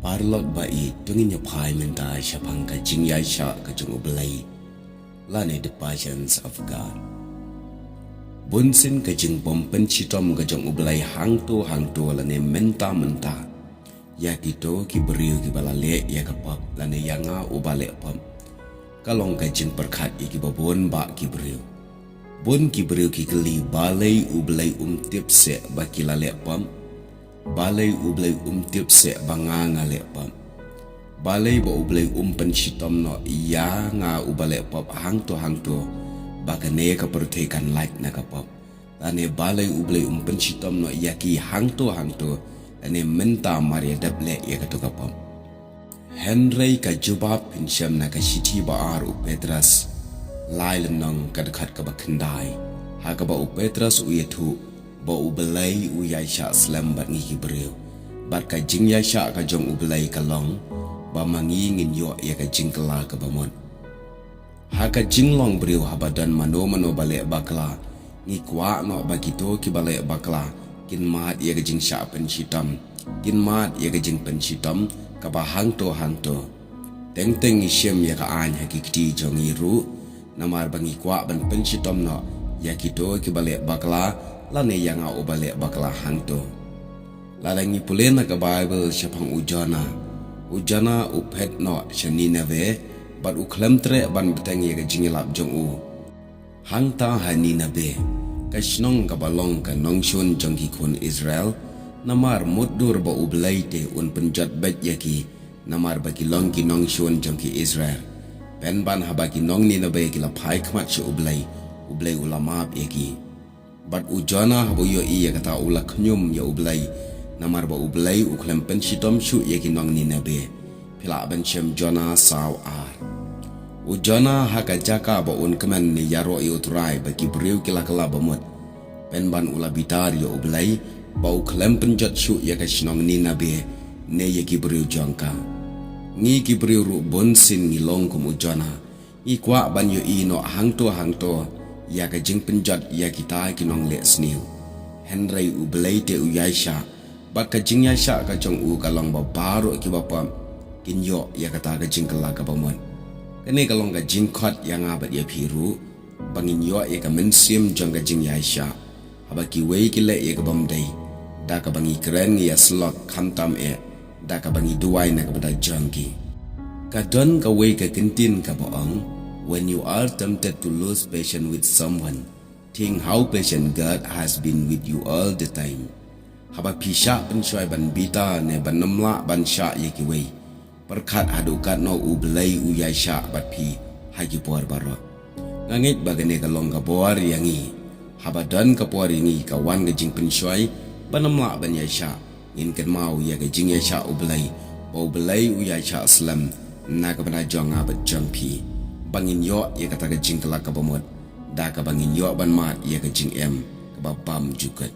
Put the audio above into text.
Parlok bai tungin ya pai menta syapang ka jing ya sya ka jung ublai lane the patience of God. Bunsin ka jing pompen chitom ka jung ublai hangto lane menta ya kito ki beriu ki balale ya ka pap lane yanga ubale pap kalong ka jing perkhat ki babon ba ki beriu bun ki beriu ki keli balai ublai tip se ba ki lale pam balai ublai tip se banganga le pam balai ba ublai penchitom no ya nga ubale pap hangto bakane ka pertekan like na ka pap lane balai ublai penchitom no ya ki hangto ane menta maria dable ya ka to ka pam Henry ka jubab pinsyam na ka shiti ba ar u Petras lail nang kadkhat ka ba khandai ha ka ba u Petras u yetu ba u belai u yaisha slam bat ngi kibreu bat ka jing yaisha ka jong u belai ka long ba mangi ngin yo ya ka jing kala ka ba mon ha ka jing long breu ha badan mano bale bakla ngi kwa no ba kito ki bale bakla kin mat ya ka jing sha pen chitam kin mat ya ka jing pen chitam ka ba hangto teng ishem ya ka an ha ki kti jong i ru namar bangi kwa ban pen chitam no ya kito ki bale bakla lane yanga u bale bakla hangto lalangi pulena ka Bible syapang ujana u pet no shanina ve bat u klemtre ban beteng ya ka jingilap jong u hangta hanina be kashnong ka balong ka nongshun jong ki kun Israel namar mudur ba u blaite un penjat bet yaki namar baki long ki nongshun jong ki Israel pen ban habaki nong ni na be ki la phai khmat chu ublai ulama yaki bat ujana habo yo iya kata ulak nyum ya ublai namar ba ublai u klem pen shitom shu yaki nong ni na be pila ban shem jona saw ar ujana haka jaka ba un kemen ni yaro i utrai baki breu kila kala bamut pen ban ula bitar ya ublai ba u klem pen jat shu yaka shnong ni na be ne yaki breu jangka ngi ki breu ru bonsin ni long kum ujana i kwa ban yo i no hangto ya ka jing penjat ya kita kinong le sniu Henry u belaite u yaisha bat ka jing yaisha ka jong u kalong ba baro ki bapa kin yo ya kata ka jing kala ka bamon kene kalong ka jing khat ya nga bat ya phiru bangin yo ya ka mensim jong ka jing yaisha haba ki wei ki le ya ka bam dai da ka bangi kren ya slot khamtam e da ka bangi duai na ka bada jangki ka don ka wei ka kintin ka baong. When you are tempted to lose patience with someone, think how patient God has been with you all the time. Haba pisha penshoy ban bita ne ban namla ban sha yeki wei. Perkat hadukat no u belai u yaisha bat pi hagi puar baro. Ngangit bagane kalong ka puar yangi. Haba dan ka puar yangi ka wan ka jing penshoy ban namla ban yaisha. Ngin ken mau ya ka jing yaisha u belai u yaisha aslam na ka bana jong abat jang pi. Bangin yo ya kata ka jing kala ka bamot da ka bangin yo ban mat ya ka jing em ka ba pam jukat